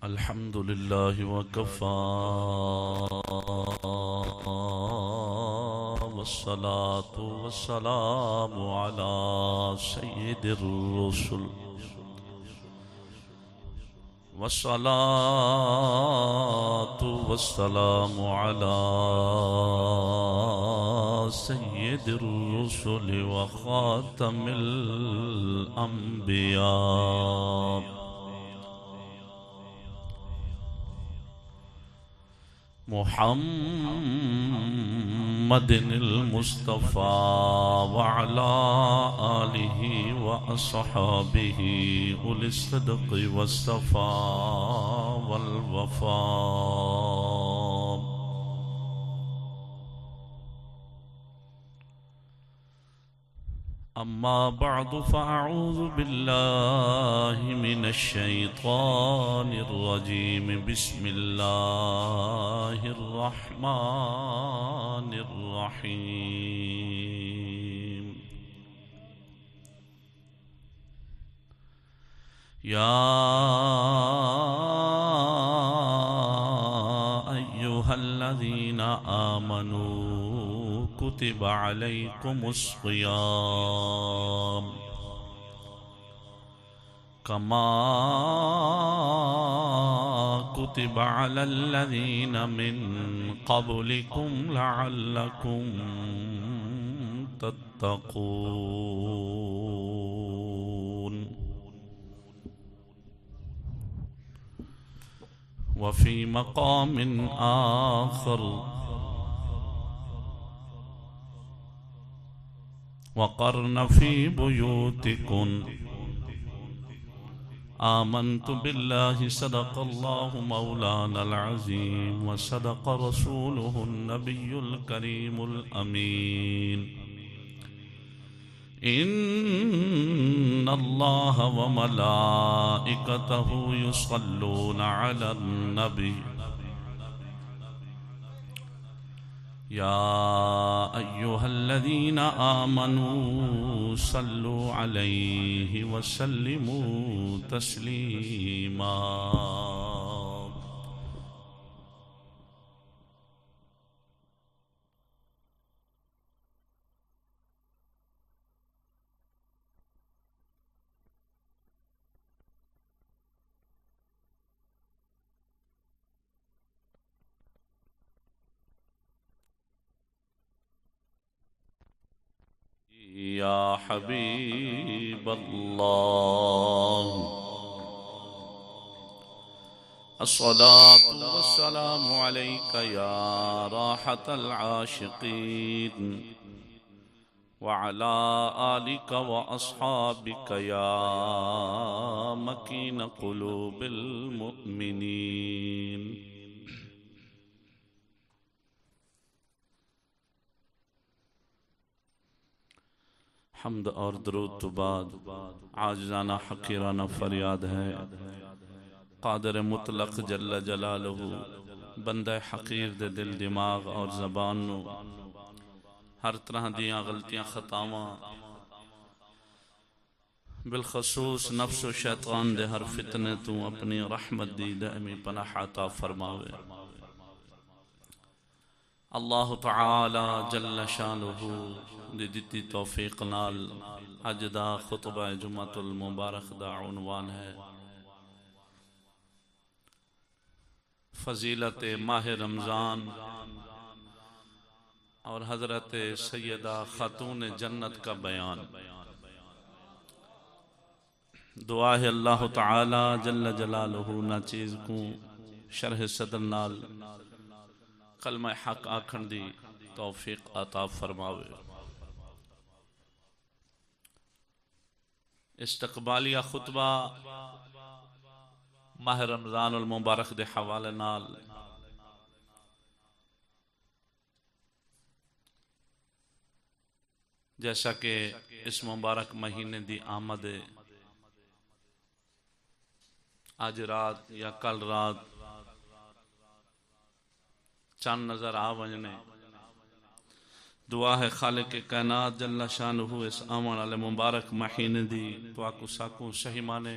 الحمد لله وكفى والصلاة والسلام على سيد الرسل والصلاة والسلام على سيد الرسل وخاتم الأنبياء محمد المصطفى وعلى آله وأصحابه أولي الصدق والصفاء والوفاء. أما بعد فأعوذ بالله من الشيطان الرجيم. بسم الله الرحمن الرحيم. يا أيها الذين آمنوا كتب عليكم الصيام كما كتب على الذين من قبلكم لعلكم تتقون. وفي مقام آخر: وقرن في بيوتكن آمنت بالله صدق الله مولانا العظيم وصدق رسوله النبي الكريم الأمين. إن الله وملائكته يصلون على النبي يا أيها الذين آمنوا صلوا عليه وسلموا تسليما. يا حبيب الله الصلاة والسلام عليك يا راحة العاشقين وعلى آلك وأصحابك يا مكين قلوب المؤمنين. حمد اور درود تو بعد عاجزانہ حقیرانہ فریاد ہے قادر مطلق جل جلالہ بندہ حقیر دے دل دماغ اور زبان نو ہر طرح دیاں غلطیاں خطاواں بالخصوص نفس و شیطان دے ہر فتنے تو اپنی رحمت دی دائمی پناہ عطا فرماوے. اللہ تعالی جل شانہ دی دتی توفیق نال اج دا خطبہ جمعۃ المبارک دا عنوان ہے فضیلت ماہ رمضان اور حضرت سیدہ خاتون جنت کا بیان. دعا ہے اللہ تعالی جل جلالہ نا چیز کو شرح صدر نال کلمہ حق آکھن دی توفیق عطا فرماوے. استقبالیہ خطبہ ماہ رمضان المبارک دے حوالے نال جیسا کہ اس مبارک مہینے دی آمد آج رات یا کل رات چاند نظر آوجنے دعا ہے خالق کائنات جل شانہ اس آمان علی مبارک مہینے دی تو آکو ساکو صحیح مانے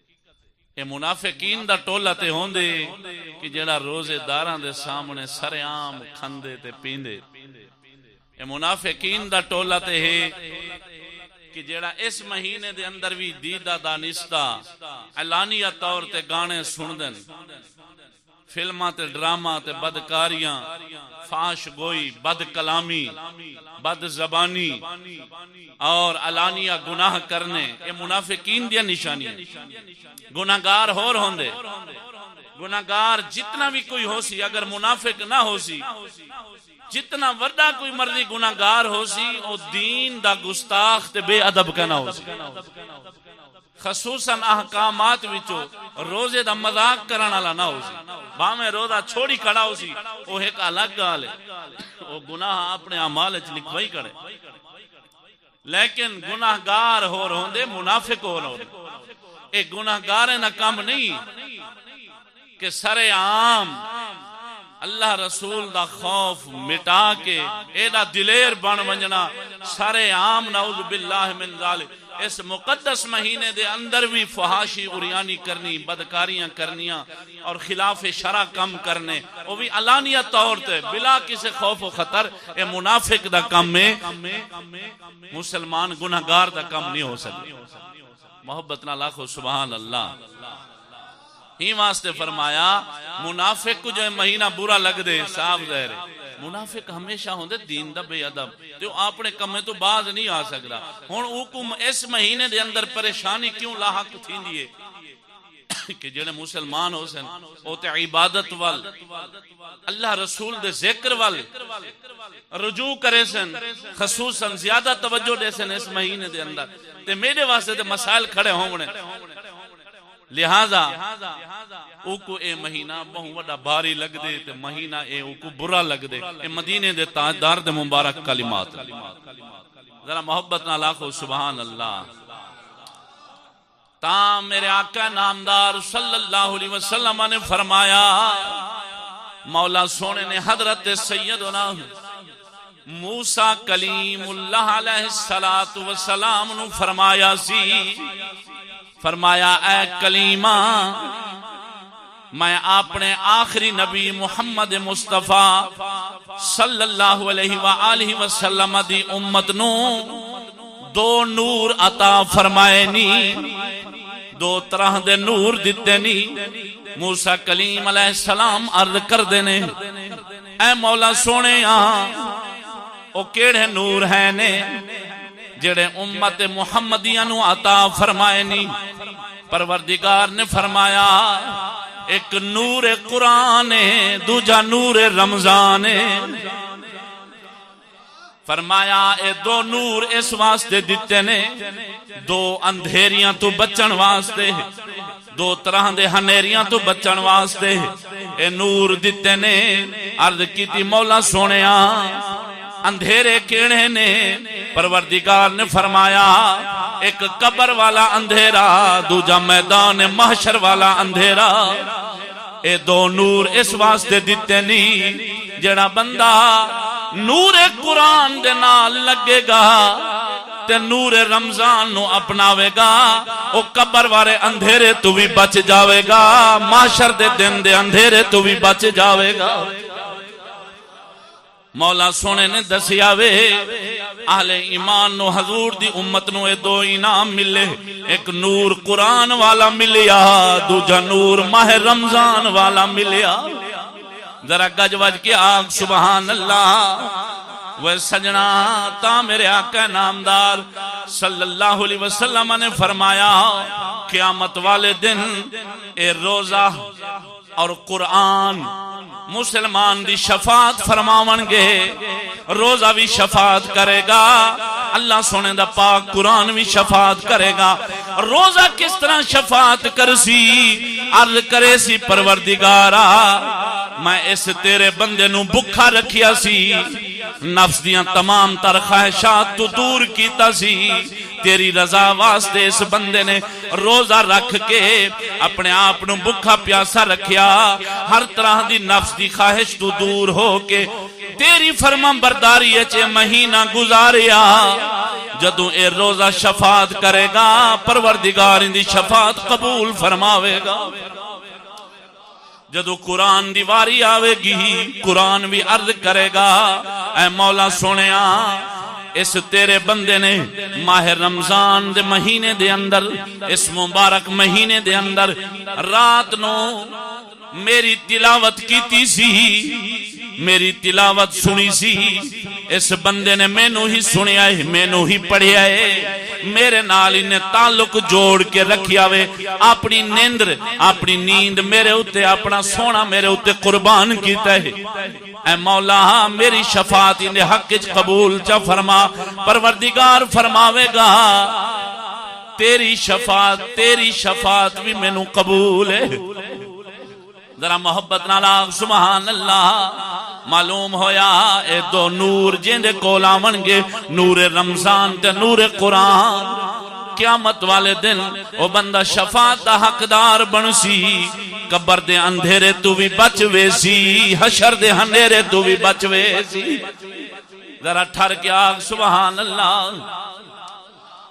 اے منافقین دا ٹولا تے ہوندے کہ جڑا روزے داراں دے سامنے سرعام کھندے تے پیندے. اے منافقین دا ٹولا تے ہے کہ جڑا اس مہینے دے اندر بھی دیدہ دانستہ اعلانیہ طور تے گانے سندن، فلماں تے ڈرامہ تے بدکاریاں، فاش گوئی، بد کلامی، بد زبانی اور علانیہ گناہ کرنے، یہ منافقین دیا نشانی ہے. گناہگار ہور ہوندے، گناہگار جتنا بھی کوئی ہو سی، اگر منافق نہ ہو سی، جتنا وڈا کوئی مرضی گناہگار ہو سی، او دین دا گستاخ تے بے ادب کا نہ ہو سی. خصوصاً احکامات وچو روزے دا مذاق کرن والا نہ ہو سی. باویں روزہ چھوڑی کھڑا ہو سی، او ایک الگ گل ہے، او گناہ اپنے اعمال وچ لکھوائی کرے. لیکن گناہگار ہور ہوندے، منافق ہور ہوندے. اے گناہگاریں دا کام نہیں کہ سرے عام اللہ رسول دا خوف مٹا کے ایڈا دلیر بن ونجنا، سارے عام نعوذ باللہ من ذالک. اس مقدس مہینے دے اندر بھی فحاشی عریانی کرنی، بدکاریاں کرنیاں اور خلاف شرع کم کرنے، وہ بھی علانیہ طور تے بلا کسی خوف و خطر. اے منافق دا کم میں، مسلمان گناہگار دا کم نہیں ہو سکتا. محبت نہ لاکھو سبحان اللہ. ہی واسطے فرمایا منافق کو جو مہینہ برا لگ دے صاف ظاہر ہے. منافق ہمیشہ ہوندے دین دا بے ادب، تو اپنے کمے تو باز نہیں آ سکتا. ہن حکم اس مہینے دے اندر پریشانی کیوں لاحق تھیندی ہے کہ جڑے مسلمان ہو سن او تے عبادت وال، اللہ رسول دے ذکر وال رجوع کرے سن، خصوصاً زیادہ توجہ دے سن اس مہینے دے اندر. تے میرے واسطے تے مسائل کھڑے ہونے، لہذا اوکو اے مہینہ بہت وڈا باری لگ دے تے مہینہ اے اوکو برا لگ دے. اے مدینے دے تاجدار دے مبارک کلمات. ذرا محبت نہ لاکھو سبحان اللہ. تاں میرے آقا نامدار صلی اللہ علیہ وسلم نے فرمایا، مولا سونے نے حضرت سیدنا موسیٰ کلیم اللہ علیہ السلام نو فرمایا سی، فرمایا اے کلیمہ، میں اپنے آخری نبی محمد مصطفیٰ صلی اللہ علیہ وآلہ وسلم دی امت نو دو نور عطا فرمائے نی، دو طرح دے نور دیتے نی. موسیٰ کلیم علیہ السلام عرض کر دینے، اے مولا سونے او کیڑے نور ہیں نے جڑے امت محمدیہ نو عطا فرمائے نی؟ پروردگار نے فرمایا ایک نور قرآن ہے، دوجا نور رمضان ہے. فرمایا اے دو نور اس واسطے دیتے نے، دو اندھیریاں تو بچن واسطے، دو طرح دے ہنیریاں تو بچن واسطے اے نور دیتے نے. عرض کی تھی مولا سونیا اندھیرے کیڑے نے؟ پروردگار نے فرمایا ایک قبر والا اندھیرا، دوجا میدان محشر والا اندھیرا. اے دو نور اس واسطے دیتے نہیں جڑا بندہ نور قرآن دے نال لگے گا تے نور رمضان نو اپناوے گا، او قبر والے اندھیرے تو بھی بچ جاوے گا، محشر دے دن دے اندھیرے تو بھی بچ جاوے گا. مولا سونے نے دسیا وے اہل ایمان نو حضور دی امت نو اے دو انعام ملے، ایک نور قرآن والا ملیا، دوجا نور ماہ رمضان والا ملیا. ذرا گج وج کے آگ سبحان اللہ. وہ سجنا تا میرے آقا نامدار صلی اللہ علیہ وسلم نے فرمایا قیامت والے دن اے روزہ اور قرآن مسلمان دی شفاعت فرماون گے. روزہ بھی شفاعت کرے گا، اللہ سونے دا پاک قرآن بھی شفاعت کرے گا. روزہ کس طرح شفاعت کرسی؟ عرض کرے سی پروردگارا میں اس تیرے بندے نو بکھا رکھیا سی، نفس دیاں تمام تر خواہشات تو دور کیتا سی، تیری رضا واسطے اس بندے نے روزہ رکھ کے اپنے آپ نو بکھا پیاسا رکھیا، ہر طرح دی نفس دی خواہش تو دور ہو کے تیری فرما برداری اچے مہینہ گزاریا. جدوں اے روزہ شفاعت کرے گا پروردگار دی شفاعت قبول فرماوے گا۔ جدو قرآن دی واری آوے گی قرآن بھی عرض کرے گا اے مولا سنیا اس تیرے بندے نے ماہ رمضان دے مہینے دے اندر اس مبارک مہینے دے اندر رات نو میری تلاوت کیتی سی، میری تلاوت سنی سی، اس بندے نے مینوں ہی سنیا ہے، مینوں ہی پڑھیا ہے، میرے نال انہیں تعلق جوڑ کے رکھیا وے، اپنی نیندر اپنی نیند میرے اتے اپنا سونا میرے اتے قربان کیتا ہے۔ اے مولا میری شفاعت انہیں حق قبول چا فرما۔ پروردگار فرماوے گا تیری شفاعت بھی مینوں قبول ہے۔ ذرا محبت نالاغ سبحان اللہ۔ معلوم ہویا اے دو نور جیندے کول آون گے، نور رمضان تے نور قرآن، قیامت والے دن او بندہ شفاعت دا حقدار بنسی، قبر دے اندھیرے تو بھی بچ ویسی، حشر دے اندھیرے تو بھی بچ ویسی۔ ذرا ٹھر کے آگ سبحان اللہ۔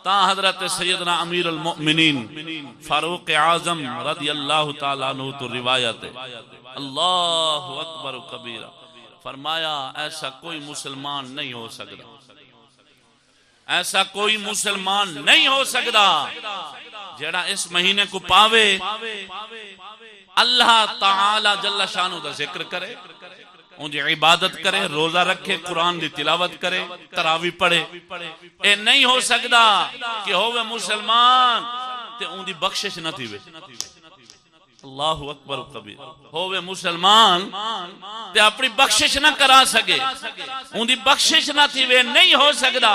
تا حضرت سیدنا امیر المؤمنین فاروق اعظم رضی اللہ تعالیٰ عنہ تو روایت ہے، اللہ اکبر کبیرہ، فرمایا ایسا کوئی مسلمان نہیں ہو سکتا، ایسا کوئی مسلمان نہیں ہو سکتا جیڑا اس مہینے کو پاوے اللہ تعالی جل شانہ دا ذکر کرے، ان دی عبادت کرے، روزہ رکھے، قرآن دی تلاوت کرے، تراویح پڑھے۔ اے نہیں ہو سکتا کہ ہووے مسلمان تے ان دی بخشش نہ تھی وے، اللہ اکبر کبیر، ہووے مسلمان تے اپنی بخشش نہ کرا سکے، ان دی بخشش نہ تھی وے، نہیں ہو سکتا۔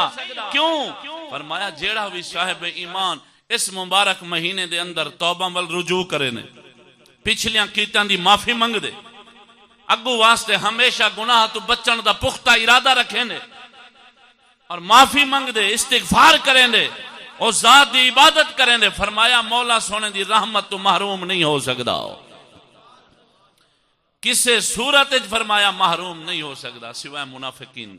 کیوں؟ فرمایا جیڑا بھی صاحب ایمان اس مبارک مہینے دے اندر توبہ وال رجوع کرے نے، پچھلیاں کیتاں دی معافی منگ دے، اگو واسطے ہمیشہ گناہ تو بچن دا پختہ ارادہ رکھیں دے اور معافی منگ دے، استغفار کریں دے اور ذات دی عبادت کریں دے، فرمایا مولا سونے دی رحمت تو محروم نہیں ہو سکتا، کسے صورت فرمایا محروم نہیں ہو سکتا سوائے منافقین۔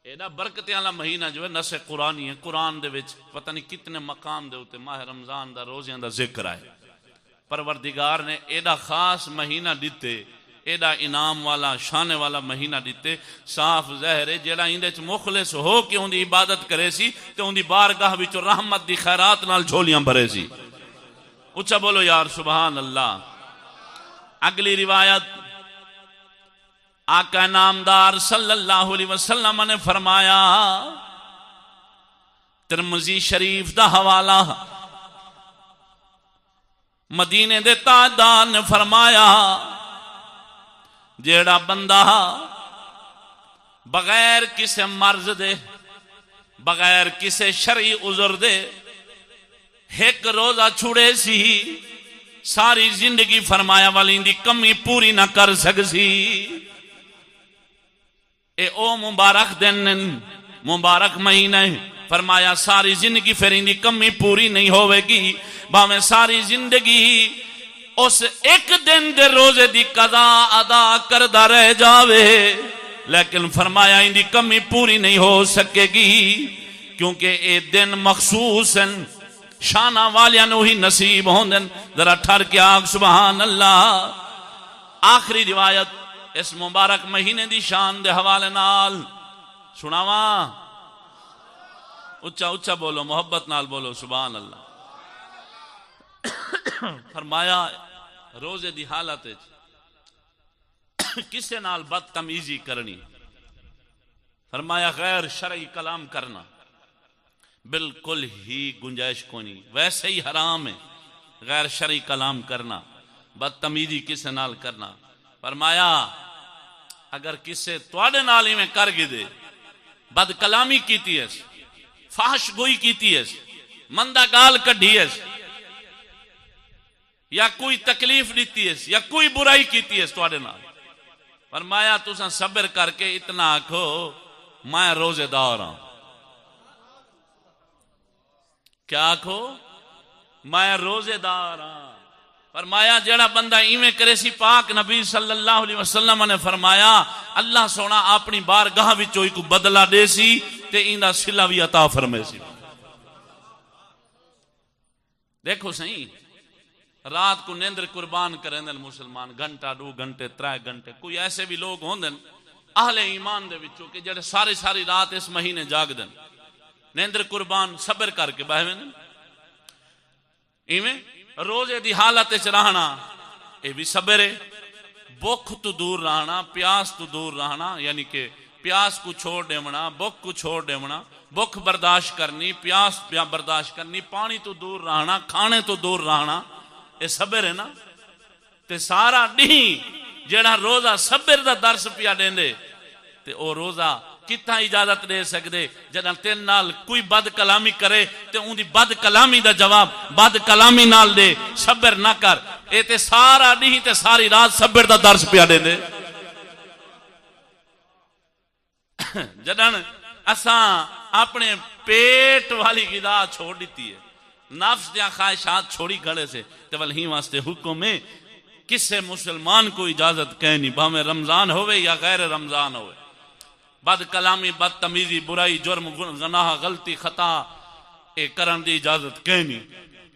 ایڈا برکتیں والا مہینہ جو ہے نس قرآنی ہے، قرآن دے وچ پتہ نہیں کتنے مقام دے ہوتے ماہ رمضان دا روزیاں دا ذکر ہے۔ پروردگار نے ایڈا خاص مہینہ دیتے، ایڈا انعام والا شان والا مہینہ دیتے، صاف ظاہر ہے جیڑا اندے چ مخلص ہو کے ان دی عبادت کرے سی تے ان دی بارگاہ وچ رحمت دی خیرات نال جھولیاں بھرے سی۔ اچھا بولو یار سبحان اللہ۔ اگلی روایت آقا نامدار صلی اللہ علیہ وسلم نے فرمایا، ترمذی شریف دا حوالہ، مدینے دے تاجدار نے فرمایا جیڑا بندہ بغیر کسے مرض دے، بغیر کسے شرعی عذر دے ایک روزہ چھوڑے سی، ساری زندگی فرمایا والی دی کمی پوری نہ کر سکسی۔ اے او مبارک دن مبارک مہینہ فرمایا ساری زندگی پھر ان دی کمی پوری نہیں ہوئے گی، باویں ساری زندگی اس ایک دن دے روزے دی قضا ادا کردہ رہ جاوے، لیکن فرمایا ان دی کمی پوری نہیں ہو سکے گی، کیونکہ اے دن مخصوص ہیں، شانہ والیاں نو ہی نصیب ہوندن۔ ذرا ٹھر کے آگ سبحان اللہ۔ آخری روایت اس مبارک مہینے دی شان دے حوالے نال سناواں، اچھا اچھا بولو، محبت نال بولو سبحان اللہ۔ فرمایا روزے دی حالت کسے نال بدتمیزی کرنی، فرمایا غیر شرعی کلام کرنا بالکل ہی گنجائش کو نہیں، ویسے ہی حرام ہے غیر شرعی کلام کرنا، بدتمیزی کسے نال کرنا۔ فرمایا اگر کسے تواڈے نال ہی میں کر گی دے، بد کلامی کیتی ہے، فحش گوئی کیتی ہے، مندہ گال کڈھی ہے، یا کوئی تکلیف دیتی ہے یا کوئی برائی کیتی ہے تواڈے نال، فرمایا تساں صبر کر کے اتنا آکھو میں روزے دار ہوں۔ کیا آکھو؟ میں روزے دار ہوں۔ فرمایا جڑا بندہ ایویں کرے سی پاک نبی صلی اللہ علیہ وسلم نے فرمایا اللہ سونا اپنی بارگاہ وچوں ایک بدلہ دے سی تے ایندا صلہ بھی عطا فرمے سی۔ دیکھو صحیح رات کو نیندر قربان کریں دن مسلمان گھنٹہ 2 گھنٹے 3 گھنٹے، کوئی ایسے بھی لوگ ہوں دن اہل ایمان دے وچوں کہ جڑے ساری رات اس مہینے جاگ دن نیندر قربان صبر کر کے بہویں دن ایویں روزے دی حالت وچ رہنا اے بھی صبر ہے، بھوک تو دور رہنا، پیاس تو دور رہنا، یعنی کہ پیاس کو چھوڑ دیونا، بھوک کو چھوڑ دیونا، بھوک برداشت کرنی، پیاس برداشت کرنی، پانی تو دور رہنا، کھانے تو دور رہنا، اے صبر ہے نا۔ تے سارا نہیں جڑا روزہ صبر دا درس پیا دیندے تے او روزہ کتنا اجازت دے سکدے جداں تیرے نال کوئی بد کلامی کرے تے اون دی بد کلامی دا جواب بد کلامی نال دے، صبر نہ کر، اے تے سارا نہیں تے ساری رات صبر دا درس پیا دیندے۔ جداں اساں اپنے پیٹ والی غذا چھوڑ دیتی ہے، نفس دیا خواہشات چھوڑی کھڑے سے تے ولہی واسطے حکم ہے کسے مسلمان کو اجازت کہیں نہیں، بھاویں رمضان ہوئے یا غیر رمضان ہوئے، بد کلامی، بد تمیزی، برائی، جرم، گناہ، غلطی، خطا اے کرن دی اجازت کہیں نہیں،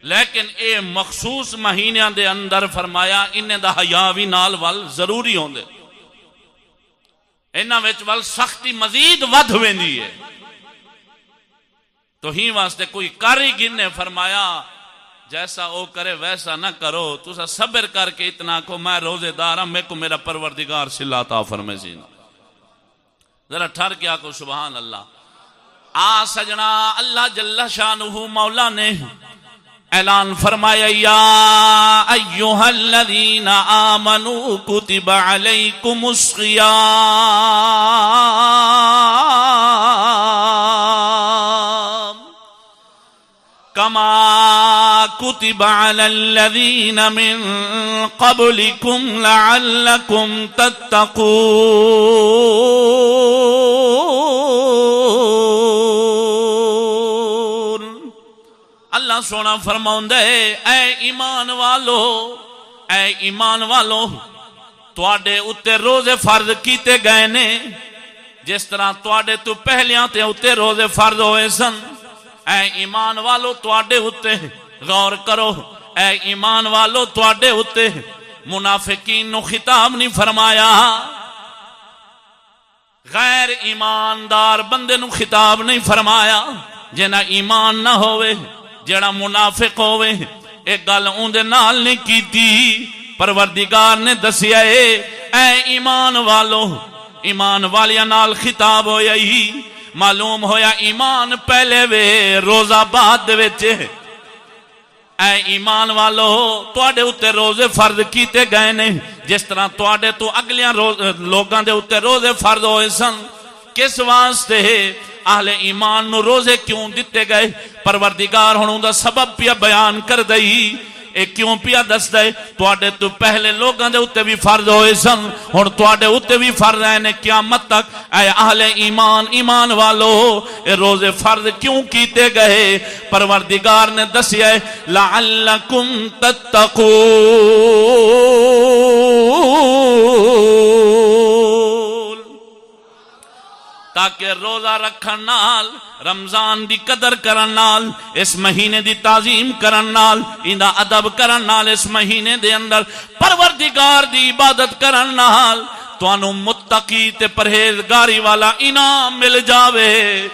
لیکن اے مخصوص مہینیاں دے اندر فرمایا انہیں دا حیا وی نال ول ضروری ہوندے، انہاں وچ ول سختی مزید ود ویندی ہے۔ تو ہی واسطے کوئی کاری گنے فرمایا جیسا او کرے ویسا نہ کرو، تسا صبر کر کے اتنا کو میں روزے دار ہوں، میں کو میرا پروردگار صلہ عطا فرمائے سینا۔ ذرا ٹھہر کے آکو سبحان اللہ۔ سجنا اللہ جل شانہ مولا نے اعلان فرمایا یا ایہا الذین آمنوا کتب علیکم الصیام کما کتب علی الذین من قبلکم لعلکم تتقون۔ اللہ سونا فرماؤں دے اے ایمان والو تواڈے اتے روزے فرض کیتے گئے نے جس طرح تواڈے تو پہلیاں تے اتے روزے فرض ہوئے سن۔ اے ایمان والو تواڈے اتے غور کرو، اے ایمان والو تواڈے اتے منافقین نو خطاب نہیں فرمایا، غیر ایماندار بندے نو خطاب نہیں فرمایا، جنہ ایمان نہ ہوئے جڑا منافق ہوئے ایک گل اون دے نال نہیں کیتی۔ پروردگار نے دسیا اے ایمان والو، ایمان والیاں نال خطاب ہویا ہی معلوم ہویا ایمان پہلے وے روزہ بعد دے وچ۔ اے ایمان والو تواڈے اتے روزے فرض کیتے گئے نے جس طرح تواڈے تو اگلیاں لوگاں دے اتے روزے فرض ہوئے سن۔ کس واسطے اہل ایمان نو روزے کیوں دیتے گئے؟ پروردگار ہنوں دا سبب پیا بیان کر دئی، اے کیوں پیا دس دے تواڈے تو پہلے لوگاں دے اتے بھی فرض ہوئے سن، ہن تواڈے اتے بھی فرض ہیں نے قیامت تک۔ اے اہل ایمان والو اے روزے فرض کیوں کیتے گئے؟ پروردگار نے دسیا لعلکم تتقون، تاکہ روزہ رکھن نال، رمضان دی قدر کرن نال، اس مہینے دی تعظیم کرن نال، ایندا ادب کرن نال، اس مہینے دے اندر پروردگار دی عبادت کرن نال تانوں متقی تے پرہیزگاری والا انعام مل جاوے،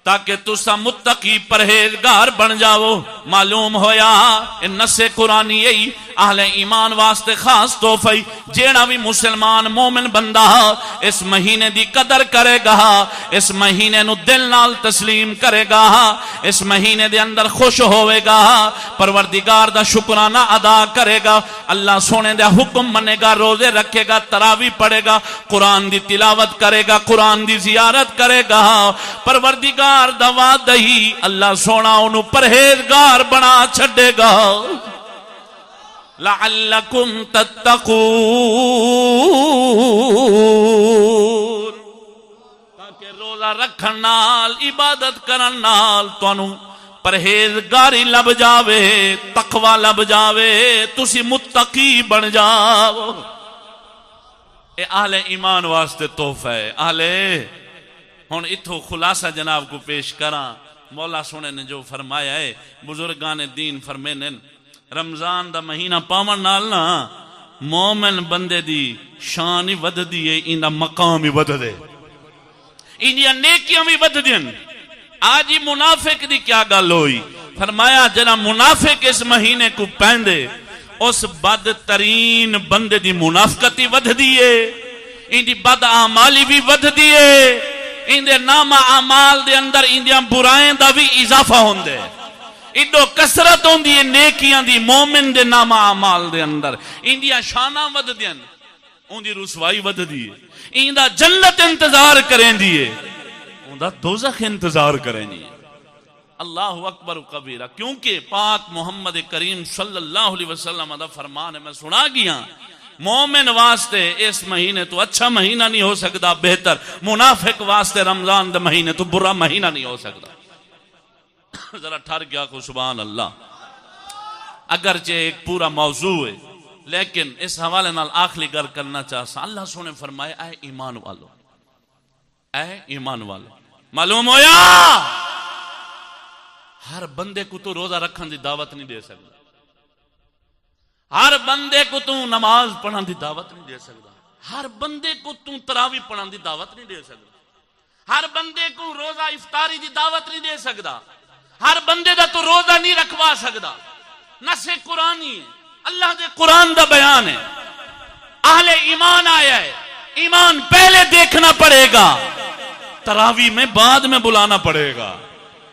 تاکہ تسا متقی پرہیزگار بن جاؤ۔ معلوم ہویا نص قرآنی یہی اہل ایمان واسطے خاص تحفہ، جیڑا بھی مسلمان مومن بندہ اس مہینے دی قدر کرے گا، اس مہینے نو دل نال تسلیم کرے گا، اس مہینے دے اندر خوش ہوئے گا، پروردگار دا شکرانہ ادا کرے گا، اللہ سونے دا حکم منے گا، روزے رکھے گا، تراویح پڑھے گا، قرآن دی تلاوت کرے گا، قرآن دی زیارت کرے گا، پروردگار دا وعدہ ہی اللہ سونا انہوں پرہیزگار بنا چھڑے گا۔ لعلکم تتقون، تاکہ روزہ رکھن نال، عبادت کرن نال تانوں پرہیزگاری لب جاوے، تقوی لب جاوے، تسی متقی بن جاؤ۔ اے اہل ایمان واسطے تحفہ ہے۔ اہل ہن اتھو خلاصہ جناب کو پیش کراں۔ مولا سونے نے جو فرمایا ہے، بزرگان دین فرمینے رمضان دا مہینہ پاون نال نا مومن بندے دی شان ہی ود دی ہے، ان دا مقام ہی ود دے، ان دی نیکیاں بھی ود دین۔ آج ہی منافق دی کیا گل ہوئی؟ فرمایا جنا منافق اس مہینے کو پہندے اس بدترین بندے دی منافقتی ود دیئے، ان دی بد اعمالی بھی ود دیئے، ان دے نام اعمال دے اندر ان دیاں برائیں دا بھی اضافہ ہوندے، ایڈو کسرت ہوندی ہے نیکیاں دی مومن دے نام اعمال دے اندر، ان دیاں شاناں ود دیاں، ان دی رسوائی ود دیئے، ان دا جنت انتظار کریں دیئے، ان دا دوزخ انتظار کریں دیئے۔ اللہ اکبر کبیرہ، کیونکہ پاک محمد کریم صلی اللہ علیہ وسلم دا فرمان ہے، میں سنا گیا مومن واسطے اس مہینے تو اچھا مہینہ نہیں ہو سکتا بہتر، منافق واسطے رمضان دا مہینے تو برا مہینہ نہیں ہو سکتا۔ ذرا ٹھہر گیا کو سبحان اللہ۔ اگرچہ ایک پورا موضوع ہے لیکن اس حوالے نال آخری گر کرنا چاہتا، اللہ سونے فرمائے اے ایمان والو، اے ایمان والو، معلوم ہویا ہر بندے کو تو روزہ رکھن دی دعوت نہیں دے سکتا، ہر بندے کو تو نماز پڑھن دی دعوت نہیں دے سکتا، ہر بندے کو تو تراویح پڑھن دی دعوت نہیں دے سکتا، ہر بندے کو روزہ افطاری دی دعوت نہیں دے سکتا، ہر بندے دا تو روزہ نہیں رکھوا سکتا۔ نص قرآنی ہے، اللہ دے قرآن دا بیان ہے، اہل ایمان آیا ہے، ایمان پہلے دیکھنا پڑے گا، تراویح میں بعد میں بلانا پڑے گا،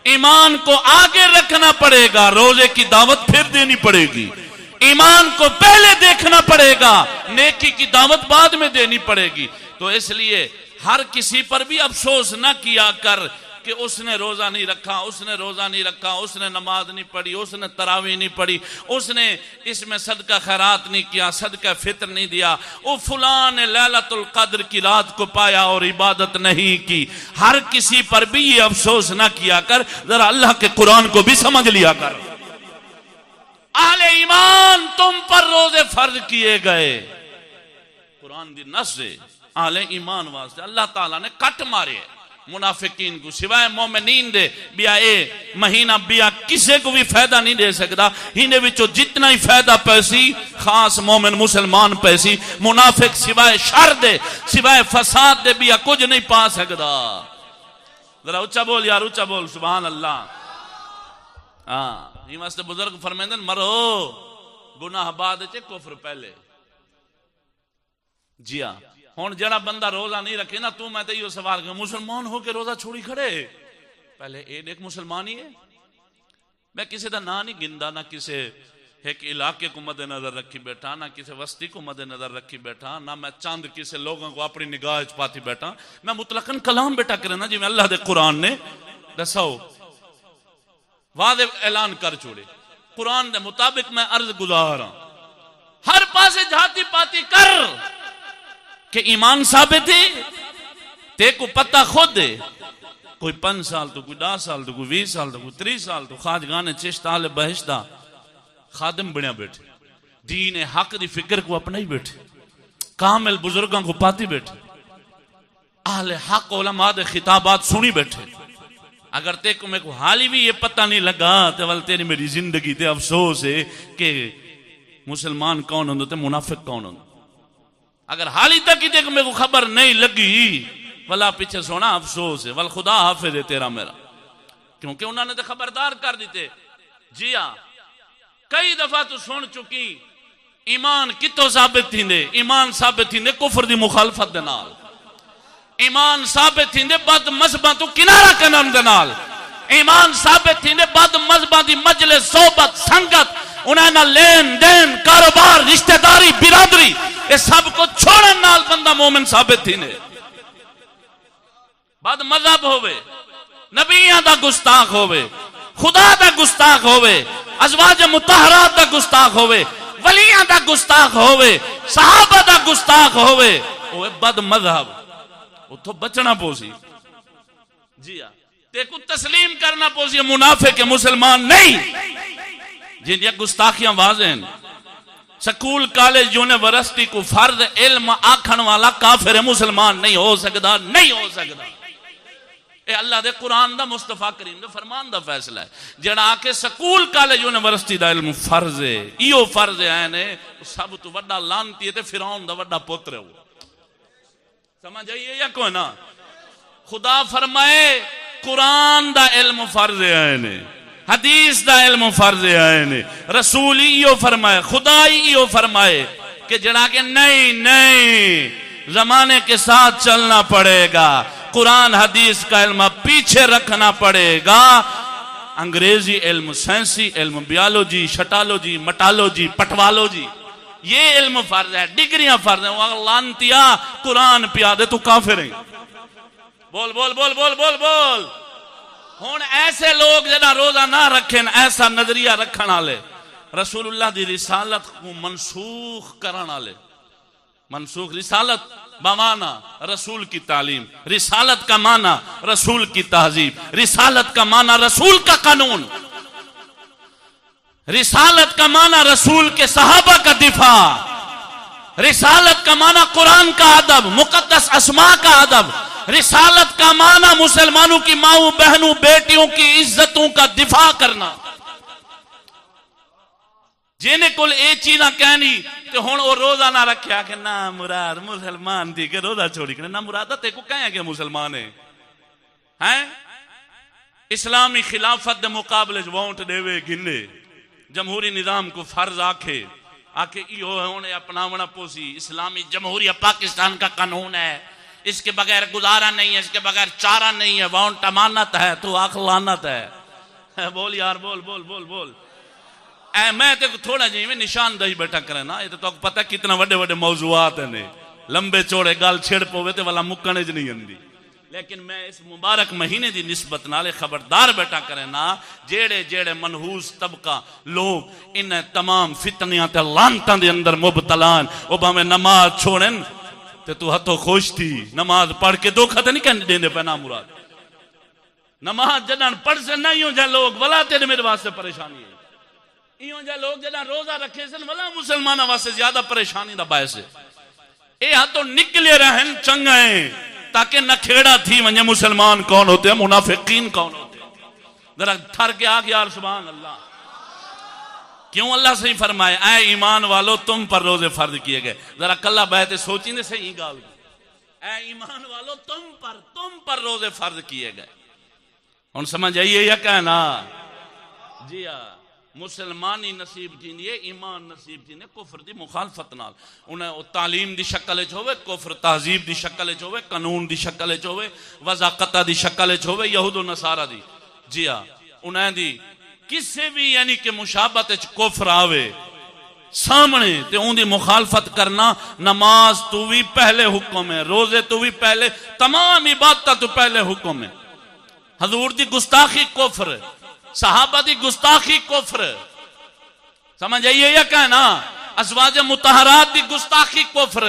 ایمان کو آگے رکھنا پڑے گا، روزے کی دعوت پھر دینی پڑے گی، ایمان کو پہلے دیکھنا پڑے گا، نیکی کی دعوت بعد میں دینی پڑے گی۔ تو اس لیے ہر کسی پر بھی افسوس نہ کیا کر کہ اس نے روزہ نہیں رکھا، اس نے روزہ نہیں رکھا، اس نے نماز نہیں پڑھی، اس نے تراویح نہیں پڑھی، اس نے اس میں صدقہ خیرات نہیں کیا، صدقہ فطر نہیں دیا، وہ فلان نے لیلۃ القدر کی رات کو پایا اور عبادت نہیں کی۔ ہر کسی پر بھی یہ افسوس نہ کیا کر، ذرا اللہ کے قرآن کو بھی سمجھ لیا کر۔ اہل ایمان تم پر روزے فرض کیے گئے، قرآن دی نص ہے، اہل ایمان واسطے اللہ تعالیٰ نے کٹ مارے منافقین کو، سوائے مومنین دے بیا اے مہینہ بیا کسے کو بھی فائدہ نہیں دے سکتا، ہینے وچوں جتنا ہی فائدہ پیسی خاص مومن مسلمان پیسی، منافق سوائے شر دے سوائے فساد دے بیا کچھ نہیں پا سکتا۔ ذرا اچھا بول یار، اچھا بول سبحان اللہ۔ یہ واسطے بزرگ فرمیندن مرو گناہ بعد چے کفر پہلے۔ جی ہاں، ہون جڑا بندہ روزہ نہیں رکھے نا، تو میں تے یہ سوال کہ مسلمان ہو کے روزہ چھوڑی کھڑے، پہلے ایک مسلمان ہی ہے۔ میں کسی دا نا نہیں گندا، نہ کسی ایک علاقے کو مد نظر رکھی بیٹھا، نہ کسی وسطی کو مد نظر رکھی بیٹھا، نہ میں چاند کسی لوگوں کو اپنی نگاہ پاتی بیٹھا، میں مطلقاً کلام بیٹا کرنا جی میں اللہ دے قرآن نے دساؤ واضح اعلان کر چھوڑے، قرآن دے مطابق میں عرض گزار ہوں، ہر پاسے جھاتی پاتی کر کہ ایمان ثابت ہے، تے کو پتہ خود دے، کوئی 5 سال تو کوئی 10 سال تو کوئی 20 سال تو کوئی 30 سال تو خواجگان چشت آل بہشتہ خادم بنیا بیٹھے، دین حق دی فکر کو اپنا ہی بیٹھے، کامل بزرگوں کو پاتی بیٹھے، اہل حق علماء دے خطابات سنی بیٹھے۔ اگر تے کو میں کو حالی بھی یہ پتہ نہیں لگا تو ول تیری میری زندگی تے افسوس ہے کہ مسلمان کون ہوندو تے منافق کون ہوندو۔ اگر حالی تک ہی تے کو میں کو خبر نہیں لگی ولا پیچھے سونا افسوس ہے، ول خدا حافظ ہے تیرا میرا، کیونکہ انہوں نے تے خبردار کر دیتے۔ جی ہاں، کئی دفعہ تو سن چکی ایمان کتوں ثابت تھیندے، ایمان ثابت تھیندے کفر دی مخالفت دے نال، ایمان ثابت تھیندے بد مذہباں تو کنارہ کنن دے نال، ایمان ثابت تھیندے بد مذہباں دی مجلس صحبت سنگت، انہاں نال لین دین کاروبار رشتہ داری برادری یہ سب کو چھوڑن نال بندہ مومن ثابت تھیندے۔ بد مذہب ہوئے، نبیاں دا گستاخ ہوئے، خدا دا گستاخ ہوئے، ازواج مطہرات دا گستاخ ہوئے، ولیاں دا گستاخ ہوئے، صحابہ دا گستاخ ہوئے، وہ بد مذہب، وہ تو بچنا پوسی۔ جی ہاں، تے کو تسلیم کرنا پوسی منافق کے مسلمان نہیں جن دیا گستاخیاں واضح ہیں. سکول کالج یونیورسٹی کو فرض علم آکھن والا کافر مسلمان نہیں ہو سکتا، نہیں ہو سکتا. اے اللہ دے قرآن دا مصطفیٰ کریم دے فرمان دا فیصلہ ہے. جڑا آکے سکول کالج یونیورسٹی دا علم فرض ہے، ایو فرض ہے نے سب تو وڈا لانتی ہے تے فرعون دا وڈا پتر ہے. وہ سمجھ آئیے یا کوئی نہ؟ خدا فرمائے قرآن دا علم فرض ہے نے، حدیث دا علم فرض ہے نے، رسول ایو فرمائے، خدای ایو فرمائے کہ جڑا کہ نہیں زمانے کے ساتھ چلنا پڑے گا، قرآن حدیث کا علم پیچھے رکھنا پڑے گا. انگریزی علم، سائنسی علم، بیالوجی، شٹالوجی، مٹالوجی، پٹوالوجی، یہ علم فرض ہے، ڈگریاں فرض ہیں. وہ لانتیا قرآن پیا دے تو کافر ہیں. بول بول بول بول بول بول. ہون ایسے لوگ جنہاں روزہ نہ رکھیں، ایسا نظریہ رکھن والے رسول اللہ دی رسالت کو منسوخ کرن والے. منسوخ رسالت بمانا رسول کی تعلیم، رسالت کا معنی رسول کی تہذیب، رسالت کا معنی رسول کا قانون، رسالت کا معنی رسول کے صحابہ کا دفاع، رسالت کا معنی قرآن کا ادب، مقدس اسماء کا ادب، رسالت کا معنی مسلمانوں کی ماؤں بہنوں بیٹیوں کی عزتوں کا دفاع کرنا. جنہیں کل اے چیزاں کہنی تو ہون وہ روزہ نہ رکھیا کہ نہ مراد مسلمان دی کہ روزہ چھوڑی کرنے، نہ مراد تے کو کہیں کہ مسلمان ہیں. اسلامی خلافت دے مقابلے ووٹ دے وے گنے، جمہوری نظام کو فرض آکھے ایو ہونے اپناونا پوسی. اسلامی جمہوریہ پاکستان کا قانون ہے، اس کے بغیر گزارا نہیں ہے، اس کے بغیر چارہ نہیں ہے، ووٹ امانت ہے تو آخ لعنت ہے. بول یار بول بول بول بول. اے میں تے تھوڑا جی میں نشاندہی بیٹھا کرے نا، یہ تو پتہ کتنا وڈے وڈے موضوعات ہیں، لمبے چوڑے گال چھڑ پوے تے والا مکنے نہیں اندی. لیکن میں اس مبارک مہینے دی نسبت نالے خبردار بیٹھا کرے نا، جیڑے جیڑے منحوس طبقہ لوگ ان تمام فتنیاں تے لعنتاں دے اندر مبتلان، وہ بھاویں نماز چھوڑن تے تو ہتھوں خوش تھی. نماز پڑھ کے دھوکھا تے نہیں کہنے دیندے پہ نا مراد. نماز جنان پڑھ سے نہیں ہوں جا لوگ ولا تے میرے واسطے پریشانی ہے. ایوں جا لوگ جنان روزہ رکھے سن ولا مسلمانہ واسطے زیادہ پریشانی دا باعث ہے. اے ہتھوں نکلے رہن چنگائیں تاکہ نہ کھیڑا تھی ونجے مسلمان کون ہوتے ہیں، منافقین کون ہوتے ہیں. ذرا تھر کے آگ یار سبحان اللہ. کیوں اللہ سے ہی فرمائے اے ایمان والو تم پر روزے فرض کیے گئے. ذرا کلہ بہتے سوچیں دے صحیح گال، اے ایمان والو تم پر روزے فرض کیے گئے. ان سمجھ آئیے یا کہنا جی ہاں. مسلمانی نصیب جیندیے، ایمان نصیب جیندے کفر دی مخالفت نال. انہیں تعلیم دی شکل ہوئے، کفر تہذیب دی شکل ہوئے، قانون دی شکل ہوئے، وضاقتہ دی شکل ہوئے، یہود و نصارہ دی. جی ہاں انہیں دی کسی بھی یعنی کہ مشابہت کفر آوے سامنے تے ان دی مخالفت کرنا. نماز تو بھی پہلے حکم ہے، روزے تو بھی پہلے، تمام عبادتہ تو پہلے حکم ہے. حضور دی گستاخی کفر، صحابہ دی گستاخی کفر. سمجھ آئیے یا کہنا ازواج مطہرات دی گستاخی کفر.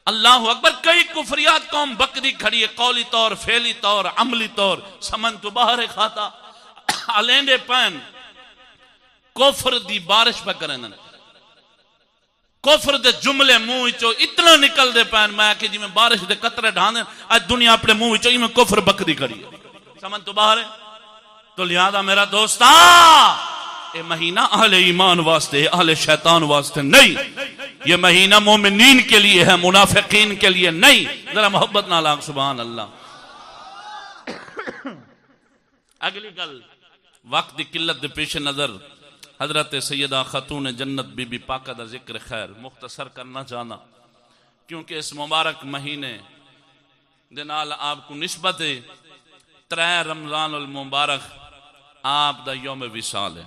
اللہ اکبر. کئی کفریات قوم بکری کھڑی ہے، قولی طور، فعلی طور، عملی طور. سمن تو باہر کھاتا علیندے پین کفر دی بارش پہ کریں. کفر دے جملے منہ چو اتنا نکل دے پین میں کہ جی میں بارش دے قطرے ڈھان دیں آج دنیا اپنے منہ چو میں کفر بکری کھڑی ہے. سمن تو باہر ہے. تو لہذا میرا دوستا یہ مہینہ اہل ایمان واسطے، اہل شیطان واسطے نہیں. یہ مہینہ مومنین کے لیے ہے، منافقین کے لیے نہیں. ذرا محبت نہ لاغ سبحان اللہ. اگلی گل وقت دی قلت دے پیش نظر حضرت سیدہ خاتون جنت بی بی پاکہ دا ذکر خیر مختصر کرنا چاہنا، کیونکہ اس مبارک مہینے دنال آپ کو نسبت 3 رمضان المبارک آپ دا یوم وصال ہے.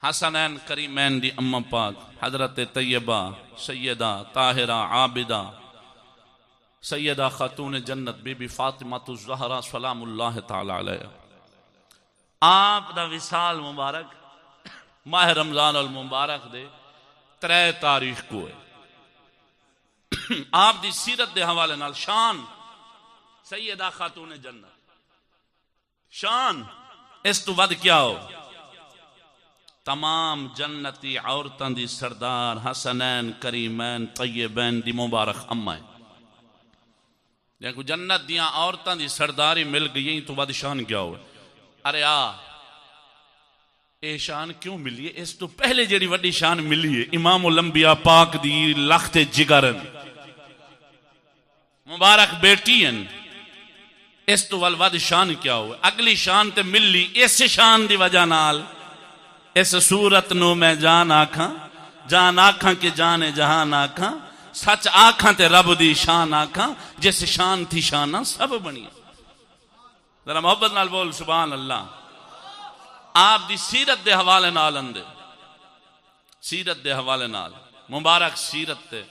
حسنین کریمین دی امم پاک حضرت طیبہ سیدہ طاہرہ عابدہ سیدہ خاتون جنت بی بی فاطمہ الزہرا سلام اللہ تعالی علیہ، آپ دا وصال مبارک ماہ رمضان المبارک دے 3 تاریخ کو ہے. آپ دی سیرت دے حوالے نال شان سیدہ خاتون جنت. شان اس تو ود کیا ہو؟ تمام جنتی عورتاں دی سردار حسنین کریمین طیبین دی مبارک اما ہے. جن کو جنت دیاں عورتاں دی سرداری مل گئی تو ود شان کیا ہو؟ ارے اے شان کیوں ملی ہے؟ اس تو پہلے جیڑی وڈی شان ملی ہے امام الانبیاء پاک دی لخت جگرن مبارک بیٹی ہیں. اس تو ود شان کیا ہو؟ اگلی شان تے ملی اس شان دی وجہ نال. اس صورت نو میں جان آکھاں کہ جانے جہان آکھاں، سچ آکھاں تے رب دی شان آکھاں، جس شان تھی شانہ سب بنی. ذرا محبت نال بول سبحان اللہ. آپ دی سیرت دے حوالے نال اندے، سیرت دے حوالے نال، مبارک سیرت دے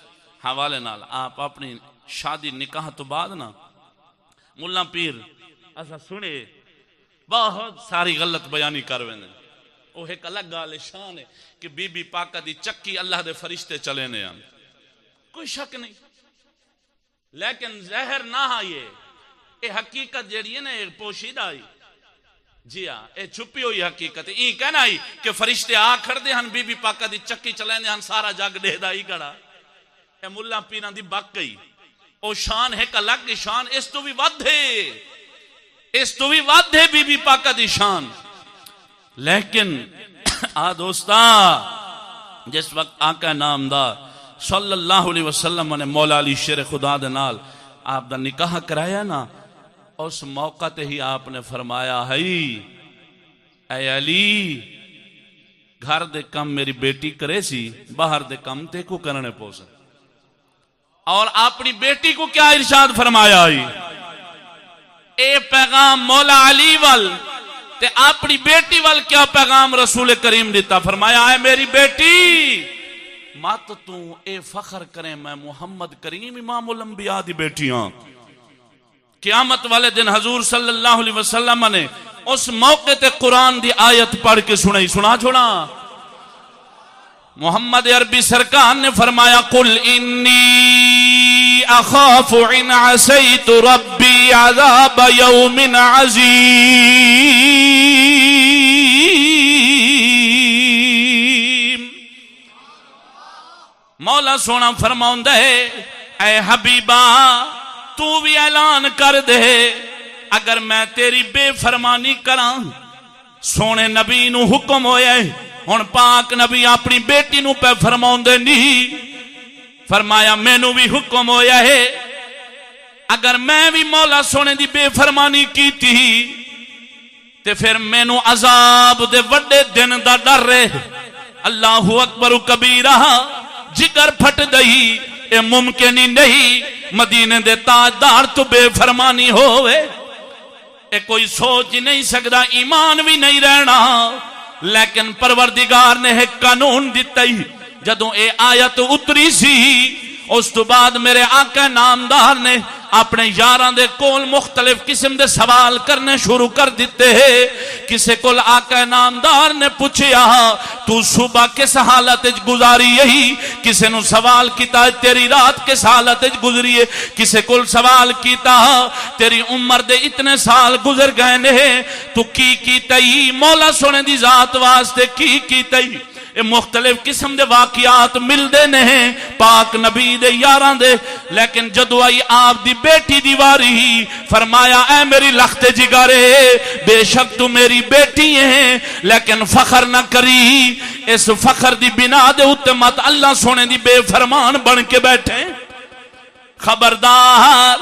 حوالے نال آپ اپنی شادی نکاح تو بعد نا ملا پیر ایسا سنے بہت ساری غلط بیانی کروے نے. وہ ایک الگ گال شان ہے کہ بی بی پاکہ دی چکی اللہ دے فرشتے چلے نے آن، کوئی شک نہیں. لیکن زہر نہ آئیے، اے حقیقت جیڑی ہے نا ایک پوشیدہ آئی. جی ہاں اے چھپی ہوئی حقیقت ہے. این کہنا آئی کہ فرشتے آ کھڑ دے ہن بی بی پاکہ دی چکی چلے نے ہن سارا جگ دے دا ہی کڑا. اے ملا پیران دی بک گئی. او شان ہے الگ شان. اس تو بھی ود ہے، اس تو بھی ود ہے بی بی پاکہ دی شان. لیکن دوستا جس وقت آقا نامدار صلی اللہ علیہ وسلم نے مولا علی شیر خدا دے نال آپ دا نکاح کرایا نا، اس موقع تے ہی آپ نے فرمایا ہے اے علی گھر دے کم میری بیٹی کرے سی، باہر دے کم تے کو کرنے پوسا. اور اپنی بیٹی کو کیا ارشاد فرمایا ہے؟ اے پیغام مولا علی وال تے اپنی بیٹی وال کیا پیغام رسول کریم دیتا؟ فرمایا ہے میری بیٹی مات تو اے فخر کریں میں محمد کریم امام الانبیاء دی بیٹیاں. قیامت والے دن حضور صلی اللہ علیہ وسلم نے اس موقع تے قرآن دی آیت پڑھ کے سنائی. سنا چھوڑا محمد عربی سرکار نے فرمایا قل انی اخاف ان عصیت ربی عذاب یوم عظیم. مولا سونا فرماؤں دے اے حبیبہ تو بھی اعلان کر دے اگر میں تیری بے فرمانی کراں. سونے نبی نو حکم ہویا ہے، ہن پاک نبی اپنی بیٹی نو پہ فرماؤں دے نہیں. فرمایا میں نو بھی حکم ہویا ہے اگر میں بھی مولا سونے دی بے فرمانی کی تھی تے پھر میں نو عذاب دے وڈے دن دا ڈر رہے. اللہ اکبر کبیرہ جگر پھٹ دئی. اے ممکن ہی نہیں مدینے دے تاجدار تو بے فرمانی ہوئے. اے کوئی سوچ ہی نہیں سکتا، ایمان بھی نہیں رہنا. لیکن پروردگار نے ایک قانون دیتا ہی جدوں اے آیت اتری سی اس تو بعد میرے آقا نامدار نے اپنے یاران دے کول مختلف قسم دے سوال کرنے شروع کر دیتے ہیں. کسے کول آقا نامدار نے پوچھیا تو صبح کس حالت گزاری یہی، کسے نو سوال کیتا تیری رات کس حالت گزری ہے، کسے کول سوال کیتا تیری عمر دے اتنے سال گزر گئے نے تو کی کیتا ہی، مولا سونے دی ذات واسطے کی کیتا ہی. مختلف قسم دے واقعات مل دے نہیں پاک نبی دے یاران دے. لیکن جدو آئی آپ دی بیٹی دیواری فرمایا اے میری لخت جگارے بے شک تو میری بیٹی ہیں لیکن فخر نہ کری. اس فخر دی بنا دے اتمت اللہ سونے دی بے فرمان بن کے بیٹھے. خبردار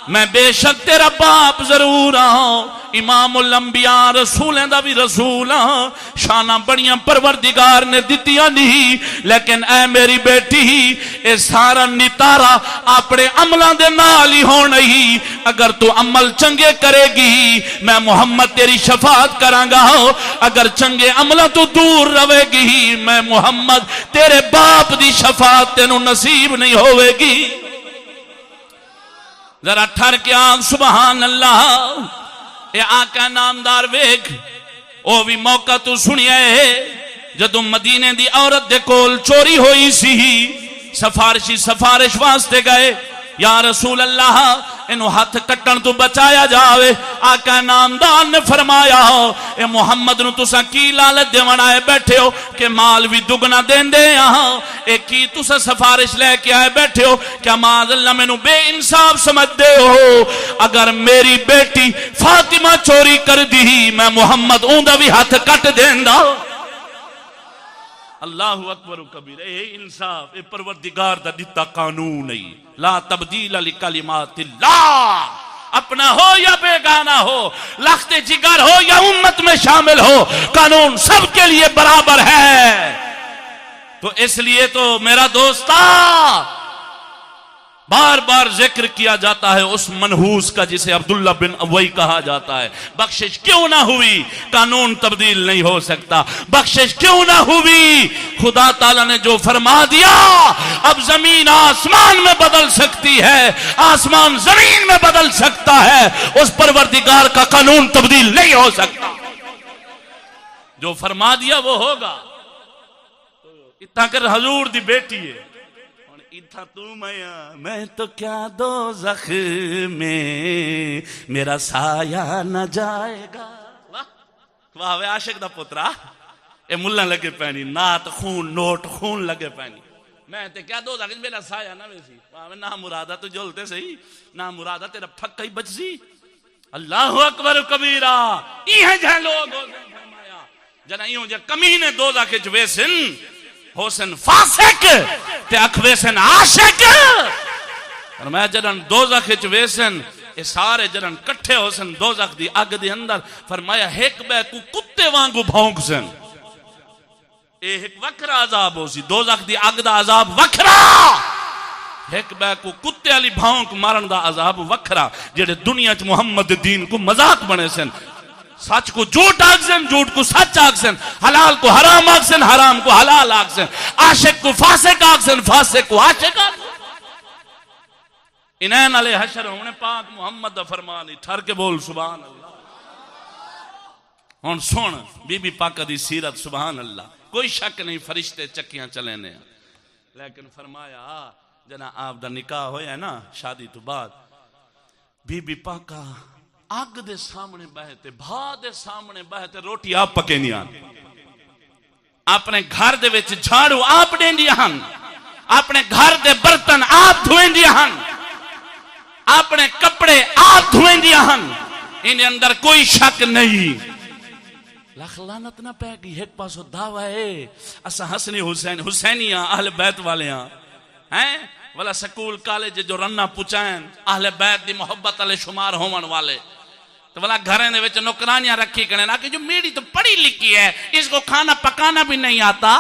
میں بے شک تیرا باپ ضرور ہوں، امام الانبیاء رسولیں دا بھی رسول ہوں، شانہ بڑیاں پروردگار نے دتیاں نہیں. لیکن اے میری بیٹی اے سارا نتارا اپنے عملان دے نال ہی ہونا ہی. اگر تو عمل چنگے کرے گی میں محمد تیری شفاعت کراں گا، اگر چنگے عملان تو دور روے گی میں محمد تیرے باپ دی شفاعت تینوں نصیب نہیں ہوئے گی. ذرا ٹھر کے آنکھ سبحان اللہ. اے آقا نامدار ویکھ او بھی موقع تو سنیے جدو مدینے دی عورت دے کول چوری ہوئی سی، سفارش واسطے گئے. یا رسول اللہ انہوں ہاتھ کٹن تو بچایا جاوے۔ آقا نامدان نے فرمایا اے محمد نو تسا کی لالت دیوان آئے بیٹھے ہو کہ مال بھی دگنا دین دے یہاں، اے کی تسا سفارش لے کے آئے بیٹھے ہو، کیا معاذ اللہ میں نو بے انصاف سمجھ دے ہو؟ اگر میری بیٹی فاطمہ چوری کر دی میں محمد اوندا بھی ہاتھ کٹ دین دا۔ اللہ اکبر و کبیر، اے انصاف، اے پروردگار دا دیتا قانون نہیں، لا تبدیل لکلمات اللہ، اپنا ہو یا بیگانہ ہو، لخت جگر ہو یا امت میں شامل ہو، قانون سب کے لیے برابر ہے۔ تو اس لیے تو میرا دوستا بار بار ذکر کیا جاتا ہے اس منحوس کا جسے عبداللہ بن ابی کہا جاتا ہے۔ بخشش کیوں نہ ہوئی؟ قانون تبدیل نہیں ہو سکتا۔ بخشش کیوں نہ ہوئی؟ خدا تعالیٰ نے جو فرما دیا اب زمین آسمان میں بدل سکتی ہے، آسمان زمین میں بدل سکتا ہے، اس پروردگار کا قانون تبدیل نہیں ہو سکتا۔ جو فرما دیا وہ ہوگا۔ اتنا کر حضور دی بیٹی ہے، اتھا تو میں تو کیا دوزخ میں میرا سایہ نہ جائے گا۔ واہ واہ عاشق دا پترا، اے ملہ لگے پینی، نات خون نوٹ خون لگے پینی، میں تے کیا دوزخ میں میرا سایہ نہ ویسی، واہ نہ مرادہ تو جلتے سہی، نہ مرادہ تیرا پھکا ہی بچ سی۔ اللہ اکبر کبیرہ، یہ جہاں لوگ ہو فرمایا جنہ یہ جہاں کمینے دوزخ ویسن حسن فاسق تے اکھویسن عاشق، فرمایا جنن دوزخ وچ ویسن اے سارے جنن کٹھے حسن دوزخ دی اگ دے اندر، فرمایا ایک بے کو کتے وانگو بھونک سن، اے ایک وکرا عذاب ہو سی، دوزخ دی اگ دا عذاب وکرا، ایک بے کو کتے علی بھونک مارن دا عذاب وکرا، جڑے دنیا چ محمد دین کو مذاق بنے سن، سچ کو جھوٹ آگسن، جھوٹ کو سچ آگسن، حلال کو حرام آگسن، حرام کو حلال آگسن، عاشق کو فاسق آگسن، فاسق کو عاشق آگسن۔ انہیں علیہ حشر انہیں پاک محمد دا فرمانی ٹھر کے بول سبحان اللہ۔ ہون سن بی بی پاکہ دی سیرت سبحان اللہ، کوئی شک نہیں فرشتے چکیاں چلینے، لیکن فرمایا جنا آپ دا نکاح ہویا ہے نا شادی تو بعد، بی بی پاکہ آگ دے سامنے بہتے، بھا دے سامنے بہتے، روٹی آپ پکے نہیں آن، اپنے گھر دے وچ جھاڑو آپ دیں دیا ہن، اپنے گھر دے برتن آپ دھویں دیا ہن، اپنے کپڑے آپ دھویں دیا ہن، انہیں اندر کوئی شک نہیں۔ لکھ لعنت نہ پہ گئی، ایک پاسو دعویٰ ہے اسا حسنی حسین حسینیاں اہل بیت والیاں ہیں، والا سکول کالج جو رنہ پچائیں اہل بیت دی محبت علیہ شمار ہومن والے، تو والا گھریں دے وچ نوکرانیاں رکھی کریں نا کہ جو میری تو پڑھی لکھی ہے، اس کو کھانا پکانا بھی نہیں آتا،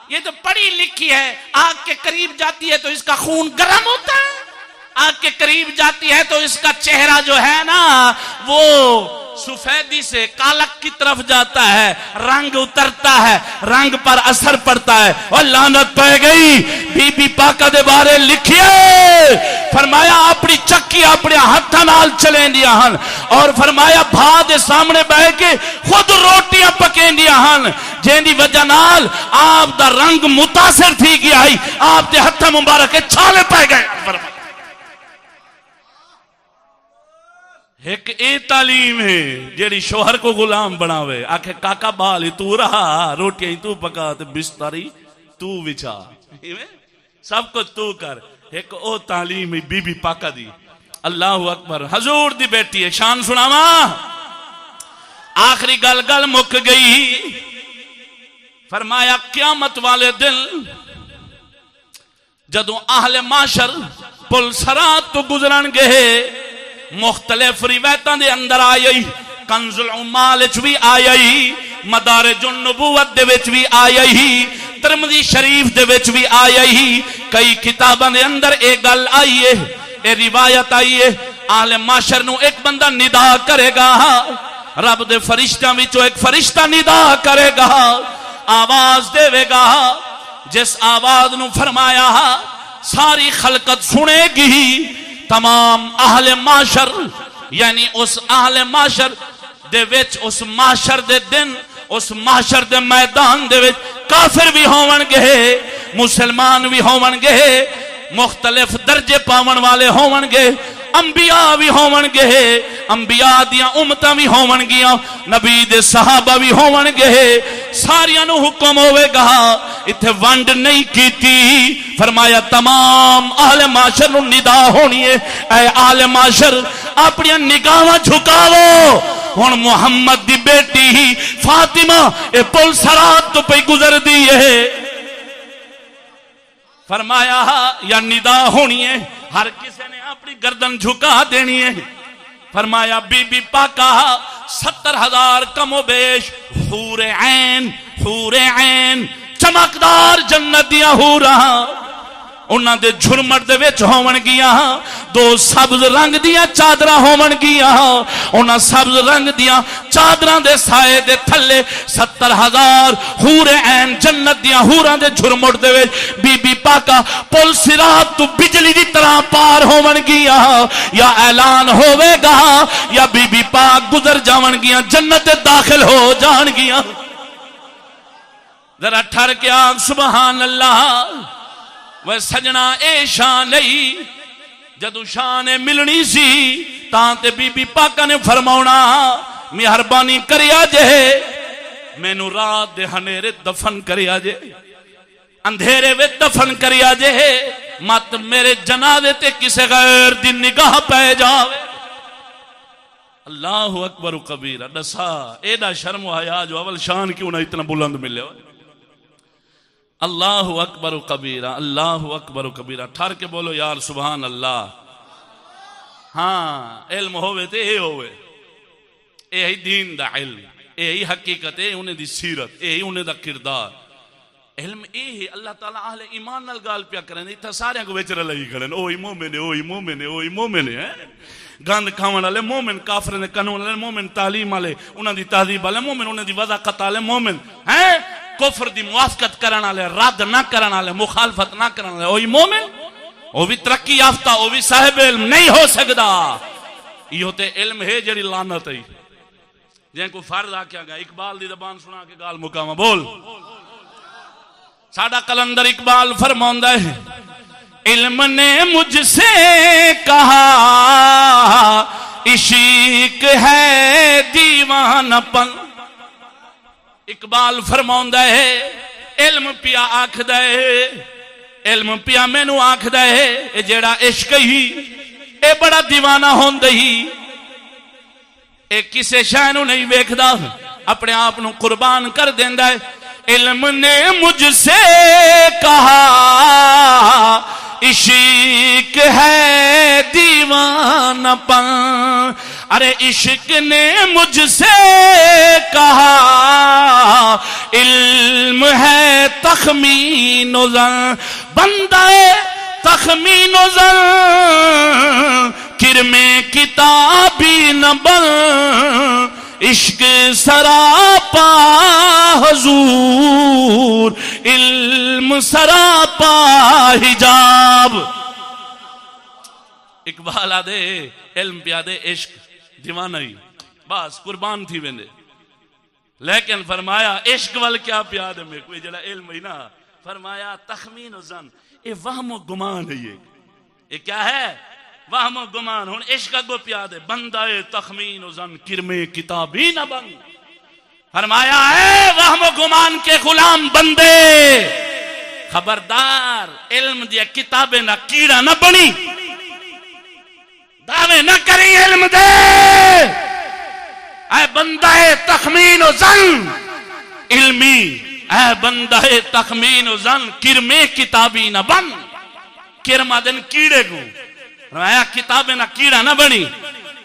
یہ تو پڑھی لکھی ہے، آگ کے قریب جاتی ہے تو اس کا خون گرم ہوتا ہے، آگ کے قریب جاتی ہے تو اس کا چہرہ جو ہے نا وہ سفیدی سے کالک کی طرف جاتا ہے، رنگ اترتا ہے، رنگ پر اثر پڑتا ہے، اور لعنت پہ گئی بی بی پاکہ دے بارے لکھیے، فرمایا اپنی چکی اپنے ہتھاں نال چلیں دیا ہن، اور فرمایا بھا دے سامنے بہ کے خود روٹیاں پکیں دیا ہن، جن دی وجہ نال آپ دا رنگ متاثر تھی گیا ہی، آپ دے ہتھاں مبارک کے چھالے پہ گئے۔ ایک اے تعلیم ہے جیڑی شوہر کو غلام بناوے، آکھے کاکا بالی تو رہا، روٹیاں تو پکا تے بستری تو بچھا، سب کچھ تو کر، ایک او تعلیم ہے بی بی پاکہ دی۔ اللہ اکبر، حضور دی بیٹی ہے، شان سناواں، آخری گل گل مک گئی، فرمایا قیامت والے دن جدوں اہل معاشر پل صراط تو گزرن گے، مختلف روایتاں دے اندر آئی، کنز العمال وچ بھی آئی، مدارج النبوت دے وچ بھی آئی، ترمذی شریف دے وچ بھی آئی، کئی کتاباں دے اندر ایک گل آئی ہے، اے روایت آئی ہے، اہل معاشر نو ایک بندہ ندا کرے گا، رب دے فرشتاں وچوں ایک فرشتہ ندا کرے گا، آواز دے گا، جس آواز نو فرمایا ساری خلقت سنے گی، تمام اہل معاشر، یعنی اس اہل معاشر دے وچ، اس معاشر دے دن، اس معاشر دے میدان دے وچ کافر بھی ہون گے، مسلمان بھی ہون گے، مختلف درجے پاون والے ہون گے، انبیاء بھی ہون گے، انبیاء دیاں امتاں بھی ہون گیاں، نبی دے صحابہ بھی ہون گے، ساریاں نو حکم ہوئے گا، اتھے ونڈ نہیں کیتی۔ فرمایا تمام اہل معاشر نو ندا ہونی ہے، اے اہل معاشر اپنی نگاہاں جھکاو، ہن محمد دی بیٹی فاطمہ اے پل صراط تو پہ گزر دی ہے۔ فرمایا یا ندا ہونی ہے، ہر کسی نے اپنی گردن جھکا دینی ہے۔ فرمایا بی بی پاکہ 70,000 کم و بیش حور عین چمکدار جنت دیا حوراں انہاں دے جھرمٹ دے وچ ہون گیاں، دو سبز رنگ دیا چادراں ہون گیاں، انہاں سبز رنگ دیا چادراں دے سائے دے تھلے 70,000 حور عین جنت دیا حوراں دے جھرمٹ دے وچ بی بی پاکہ پل صراط تو بجلی دی طرح پار ہون گیاں، یا اعلان ہوے گا یا بی بی پاک گزر جاون گیاں، جنت داخل ہو جان گیاں۔ ذرا ٹھر کے آگ سبحان اللہ۔ وہ سجنا اے شان نہیں، جدو شان ملنی سی تاں تے بی بی پاکہ نے فرماؤنا مہربانی کریا جے مینوں رات دے ہنیرے دفن کریا جے، اندھیرے وے دفن کریا جے، مت میرے جنازے تے کسے غیر دی نگاہ پہ جاوے۔ اللہ اکبر و کبیرہ، دسا ایڈا شرم و حیا جو اول شان کیوں نہ اتنا بلند ملے ہو۔ اللہ اکبر و کبیرہ، اللہ اکبر و کبیرہ، ٹھار کے بولو یار سبحان اللہ۔ ہاں علم ہوئے تے اے ہوئے، اے ہی دین دا علم، اے ہی حقیقت، اے انہیں دی سیرت، اے ہی انہیں دا کردار۔ علم اے ہی اللہ تعالیٰ اہل ایمان نال گال پیا کریں، اتھا سارے کو بیچ رہا لگی کریں، اوہی مومن ہے، اوہی مومن ہے، اوہی مومن ہے۔ گند کھاون والے مومن، کافر نے قانون والے مومن، تعلیم والے انہاں دی تہذیب والے مومن، انہاں دی وضاحت والے مومن ہیں، کفر دی موافقت کرن والے، رد نہ کرن والے، مخالفت نہ کرن والے، وہی مومن، وہ بھی ترقی یافتہ، وہ بھی صاحب علم نہیں ہو سکدا۔ یہ تے علم ہے جڑی لعنت ہے، جن کو فرض آکھیا گیا۔ اقبال دی زبان سنا کے گال مکاواں، بول۔ ساڈا کلندر اقبال فرماوندا ہے علم نے مجھ سے کہا عشق ہے دیوانہ پن۔ اقبال فرماوندا ہے علم پیا آکھدا ہے، علم پیا مینوں آکھدا ہے اے جیڑا عشق ہی اے بڑا دیوانہ ہوندا ہی، اے کسے شے نوں نہیں ویکھدا، اپنے آپ نوں قربان کر دیندا ہے۔ علم نے مجھ سے کہا عشق ہے دیوانہ پن، ارے عشق نے مجھ سے کہا علم ہے تخمین و ظن، بندہ تخمین و ظن کرمے کتابی نہ بن، عشق سراپا حضور علم سراپا حجاب۔ اقبال آدھے علم پیادے عشق دیوانہ ہی بس قربان تھی ویندے، لیکن فرمایا عشق وال کیا پیادے میں کوئی جڑا علم ہی نا، فرمایا تخمین و ظن، اے وہم و گمان ہے، یہ کیا ہے؟ وہم و گمان۔ ہن عشق کو پیادے بندہ تخمین و ظن کرمے کتابی نہ بن۔ فرمایا اے وہم و گمان کے غلام بندے، خبردار علم دیا کتابیں نہ کیڑا نہ بنی، دعوے نہ کری علم دے، اے بندہ تخمین و ظن علمی، اے بندہ تخمین و ظن کرمے کتابی نہ بن۔ کرما دن کیڑے کو، فرمایا کتابیں نہ کیڑا نہ بنی،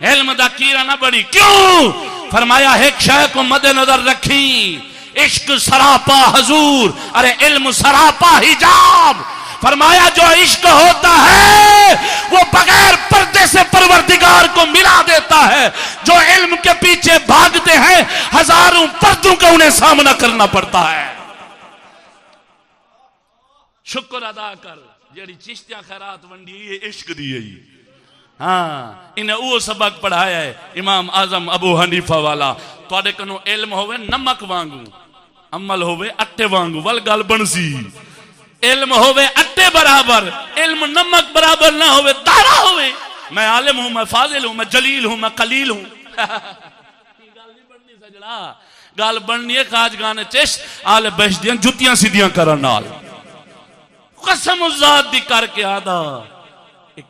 علم دا کیڑا نہ بنی، کیوں؟ فرمایا ایک شے کو مد نظر رکھی، عشق سراپا حضور، ارے علم سراپا حجاب۔ فرمایا جو عشق ہوتا ہے وہ بغیر پردے سے پروردگار کو ملا دیتا ہے، جو علم کے پیچھے بھاگتے ہیں ہزاروں پردوں کا انہیں سامنا کرنا پڑتا ہے۔ شکر ادا کر جیڑی چشتیاں خیرات ونڈی یہ عشق دی ہے۔ ہاں انہیں وہ سبق پڑھایا ہے امام اعظم ابو حنیفہ والا، تو آدھے کنو علم ہوئے نمک وانگو، عمل ہوئے اٹے وانگو، والگال بنسی۔ علم ہوئے اٹے برابر، علم نمک برابر نہ ہوئے، دارا ہوئے، میں عالم ہوں، میں فاضل ہوں، میں جلیل ہوں، میں قلیل ہوں. گل نہیں بننی سجنا، گل بننی ہے خواجگان چشت آل بہشت دیاں جتیاں سیدیاں کرن نال. قسم ذات دی کر کے آدھا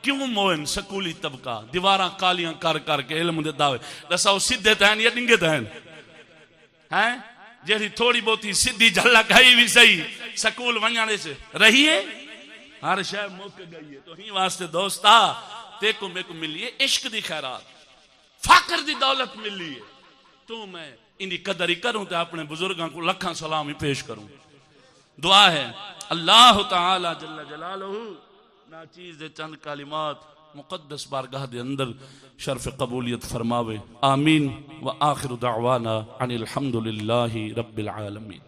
کیوں موہن سکولی طبقہ دیواراں کالیاں کر کر کے علم دے دعوے دساؤ سیدھے تین یا ڈنگے تین ہیں؟ جیڑی تھوڑی بہتی سیدھی جھلک ہے بھی صحیح سکول ونجانے سے رہی ہے، ہر شے موک گئی ہے. تو ہی واسطے دوستا تے کو میں کو ملی ہے عشق دی خیرات، فقر دی دولت ملی ہے. تو میں انہی قدر ہی کروں تے اپنے بزرگاں کو لکھاں سلام ہی پیش کروں. دعا ہے اللہ تعالی جل جلالہ نا چیز دے چند کلمات مقدس بارگاہ دے اندر شرف قبولیت فرماوے. آمین. و آخر دعوانا عن الحمدللہ رب العالمین.